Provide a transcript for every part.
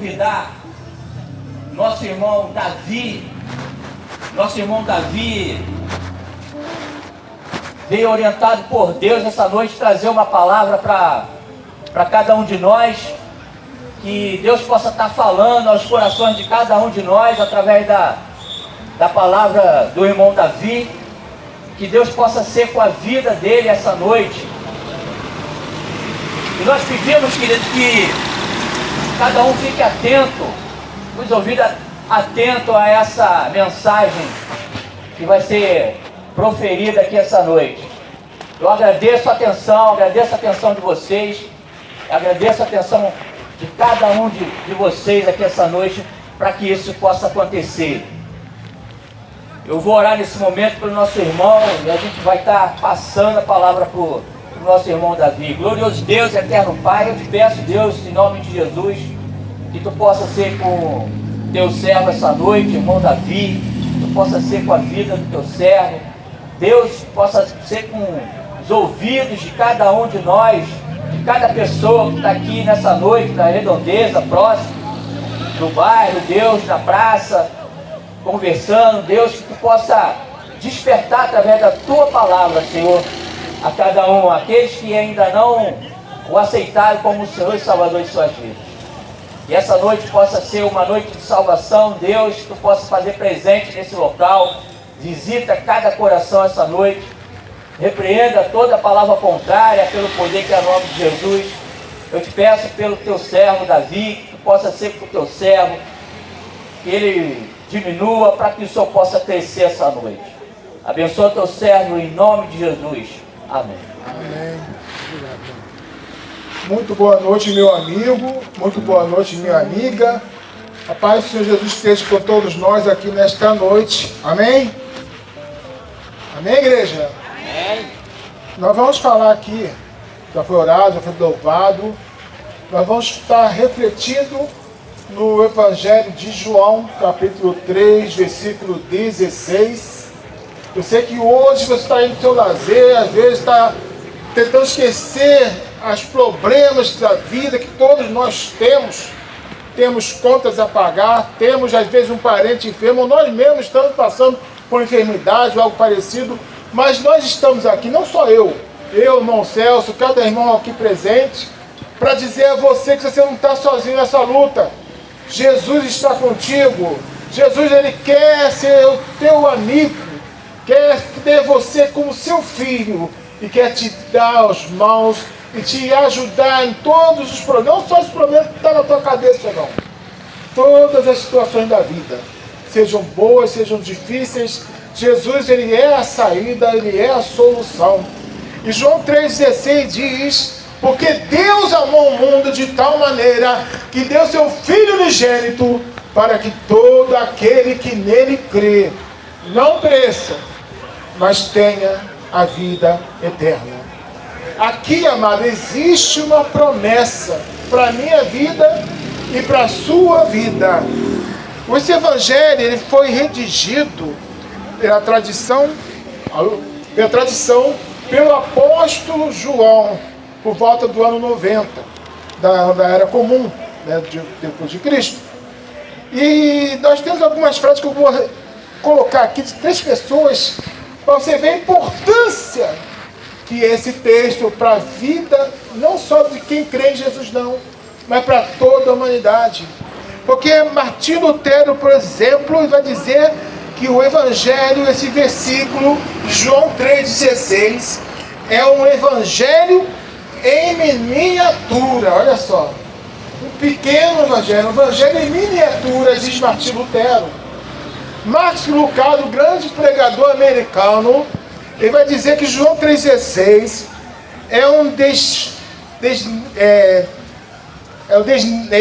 convidar nosso irmão Davi. Nosso irmão Davi veio orientado por Deus essa noite trazer uma palavra para cada um de nós. Que Deus possa estar falando aos corações de cada um de nós através da palavra do irmão Davi. Que Deus possa ser com a vida dele essa noite. E nós pedimos, queridos, que cada um fique atento, os ouvidos atentos a essa mensagem que vai ser proferida aqui essa noite. Eu agradeço a atenção de vocês, agradeço a atenção de cada um de vocês aqui essa noite, para que isso possa acontecer. Eu vou orar nesse momento pelo nosso irmão, e a gente vai estar passando a palavra para o nosso irmão Davi. Glorioso Deus, eterno Pai, eu te peço, Deus, em nome de Jesus, que tu possa ser com teu servo essa noite, irmão Davi, que tu possa ser com a vida do teu servo, Deus, possa ser com os ouvidos de cada um de nós, de cada pessoa que está aqui nessa noite, na redondeza, próximo do bairro, Deus, na praça, conversando, Deus, que tu possa despertar através da tua palavra, Senhor, a cada um, aqueles que ainda não o aceitaram como o Senhor e Salvador de suas vidas. E essa noite possa ser uma noite de salvação, Deus, que tu possa fazer presente nesse local, visita cada coração essa noite, repreenda toda palavra contrária pelo poder que é o nome de Jesus. Eu te peço pelo teu servo Davi, que tu possa ser com o teu servo, que ele diminua para que o Senhor possa crescer essa noite. Abençoa teu servo em nome de Jesus. Amém. Amém. Muito boa noite, meu amigo. Muito boa noite, minha amiga. A paz do Senhor Jesus esteja com todos nós aqui nesta noite. Amém? Amém, igreja? Amém. Nós vamos falar aqui, já foi orado, já foi louvado. Nós vamos estar refletindo no Evangelho de João, capítulo 3, versículo 16. Eu sei que hoje você está indo no seu lazer, às vezes está tentando esquecer os problemas da vida que todos nós temos. Temos contas a pagar, temos às vezes um parente enfermo, nós mesmos estamos passando por enfermidade ou algo parecido, mas nós estamos aqui, não só eu, irmão Celso, cada irmão aqui presente, para dizer a você que você não está sozinho nessa luta. Jesus está contigo. Jesus, ele quer ser o teu amigo, quer ter você como seu filho e quer te dar as mãos e te ajudar em todos os problemas, não só os problemas que estão na tua cabeça, não. Todas as situações da vida, sejam boas, sejam difíceis, Jesus, ele é a saída, ele é a solução. E João 3,16 diz: porque Deus amou o mundo de tal maneira que deu seu Filho unigênito para que todo aquele que nele crê não pereça, mas tenha a vida eterna. Aqui, amado, existe uma promessa para a minha vida e para a sua vida. Esse evangelho ele foi redigido pela tradição pelo apóstolo João, por volta do ano 90, da Era Comum, né, depois de Cristo. E nós temos algumas frases que eu vou colocar aqui de 3 pessoas, para você ver a importância que esse texto para a vida, não só de quem crê em Jesus não, mas para toda a humanidade. Porque Martinho Lutero, por exemplo, vai dizer que o Evangelho, esse versículo, João 3,16, é um Evangelho em miniatura. Olha só, um pequeno Evangelho, um Evangelho em miniatura, diz Martinho Lutero. Martin Lucado, grande pregador americano, ele vai dizer que João 3,16 é um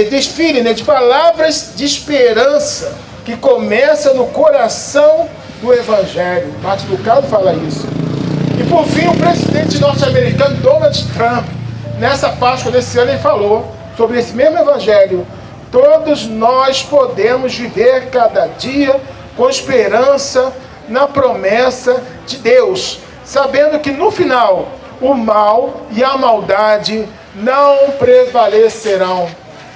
desfile, né, de palavras de esperança que começa no coração do Evangelho. Martin Lucado fala isso. E por fim, o presidente norte-americano Donald Trump, nessa Páscoa desse ano, ele falou sobre esse mesmo Evangelho: todos nós podemos viver cada dia com esperança na promessa de Deus, sabendo que no final o mal e a maldade não prevalecerão.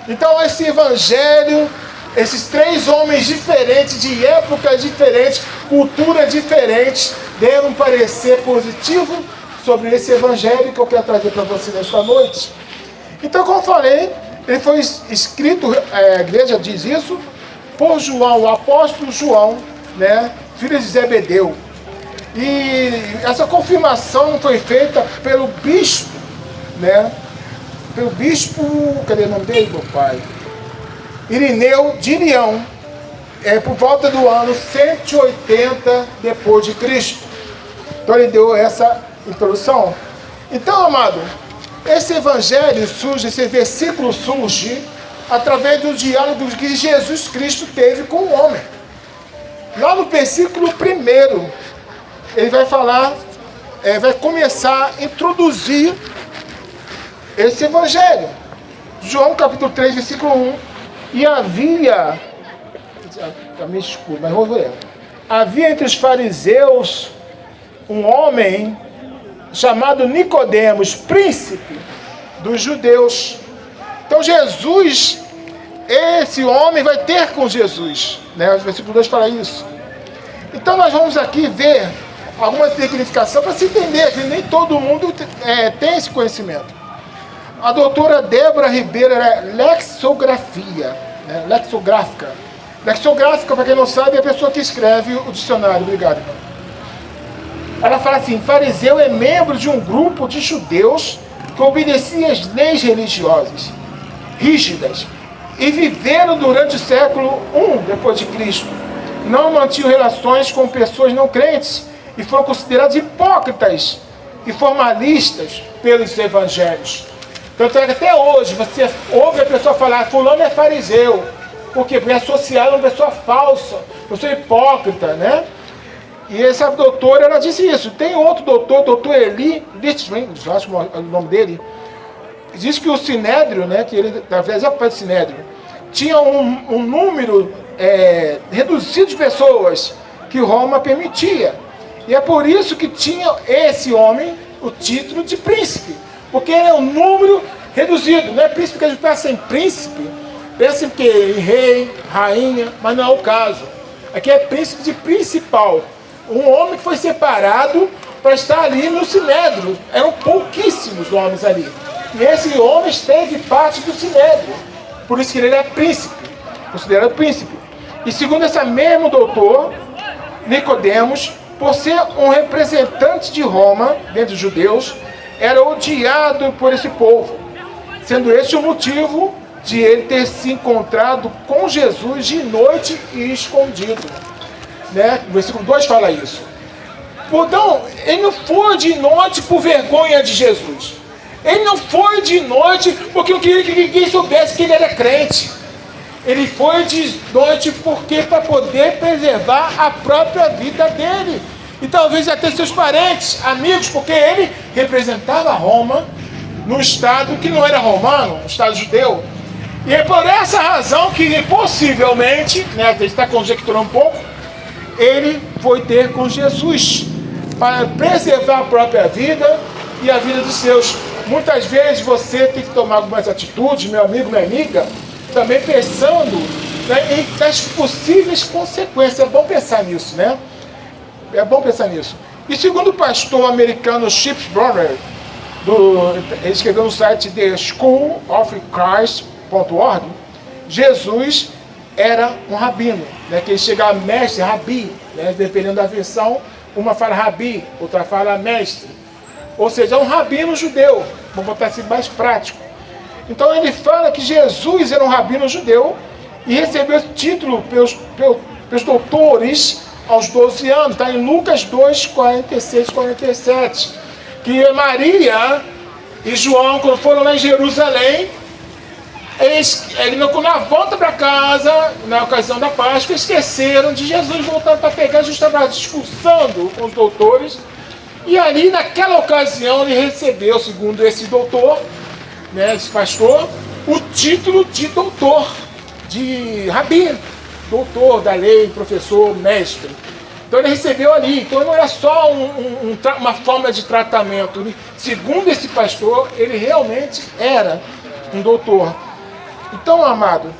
Então esse evangelho, esses três homens diferentes, de épocas diferentes, culturas diferentes, deram um parecer positivo sobre esse evangelho que eu quero trazer para você nesta noite. Então, como eu falei, ele foi escrito, a igreja diz isso, por João, o apóstolo João, né, filho de Zebedeu. E essa confirmação foi feita pelo bispo, né, pelo bispo, cadê o nome dele, meu pai? Irineu de Irião, por volta do ano 180 depois de Cristo. Então ele deu essa introdução. Então, amado, esse evangelho surge, esse versículo surge através do diálogo que Jesus Cristo teve com o homem. Lá no versículo 1, ele vai falar, vai começar a introduzir esse evangelho. João capítulo 3, versículo 1. E havia, me desculpa, mas vou ver. Havia entre os fariseus um homem chamado Nicodemos, príncipe dos judeus. Então Jesus, esse homem vai ter com Jesus, né? O versículo 2 fala isso. Então nós vamos aqui ver alguma significação para se entender que nem todo mundo tem esse conhecimento. A doutora Débora Ribeiro era lexografia, né? Lexográfica. Lexográfica, para quem não sabe, é a pessoa que escreve o dicionário. Obrigado, irmão. Ela fala assim: fariseu é membro de um grupo de judeus que obedecia às leis religiosas rígidas e viveram durante o século I depois de Cristo. Não mantinham relações com pessoas não crentes e foram considerados hipócritas e formalistas pelos evangelhos. Tanto é que até hoje você ouve a pessoa falar: fulano é fariseu. Por quê? Porque é associado a uma pessoa falsa, uma pessoa hipócrita, né? E essa doutora, ela disse isso. Tem outro doutor, doutor Eli Lichtman, acho que é o nome dele, diz que o Sinédrio, né, que ele, na verdade, é o pai do Sinédrio, tinha um número reduzido de pessoas que Roma permitia. E é por isso que tinha esse homem o título de príncipe, porque é um número reduzido. Não é príncipe que a gente pensa em príncipe, pensa em quê? Em rei, rainha, mas não é o caso. Aqui é príncipe de principal. Um homem que foi separado para estar ali no Sinédrio. Eram pouquíssimos homens ali. E esse homem esteve parte do Sinédrio. Por isso que ele é príncipe, considerado príncipe. E segundo esse mesmo doutor, Nicodemos, por ser um representante de Roma, dentre os judeus, era odiado por esse povo, sendo esse o motivo de ele ter se encontrado com Jesus de noite e escondido. Né? O versículo 2 fala isso. Então, ele não foi de noite por vergonha de Jesus. Ele não foi de noite porque eu queria que ninguém soubesse que ele era crente. Ele foi de noite porque para poder preservar a própria vida dele. E talvez até seus parentes, amigos, porque ele representava Roma num estado que não era romano, um estado judeu. E é por essa razão que possivelmente, né, a gente está conjecturando um pouco, ele foi ter com Jesus para preservar a própria vida e a vida dos seus. Muitas vezes você tem que tomar algumas atitudes, meu amigo, minha amiga, também pensando, né, nas possíveis consequências. É bom pensar nisso, né? É bom pensar nisso. E segundo o pastor americano Chip Bronner, ele escreveu no site The School of Christ.org, Jesus era um rabino, né, que ele chega a mestre, rabi, né, dependendo da versão, uma fala rabi, outra fala mestre. Ou seja, é um rabino judeu, vamos botar assim mais prático. Então ele fala que Jesus era um rabino judeu e recebeu esse título pelos doutores aos 12 anos. Está em Lucas 2, 46 e 47. Que Maria e João, quando foram lá em Jerusalém, na volta para casa, na ocasião da Páscoa, esqueceram de Jesus, voltaram para pegar. Jesus estava discursando com os doutores. E ali, naquela ocasião, ele recebeu, segundo esse doutor, né, esse pastor, o título de doutor, de rabi, doutor da lei, professor, mestre. Então ele recebeu ali. Então não era só uma forma de tratamento. Segundo esse pastor, ele realmente era um doutor. Então, amado,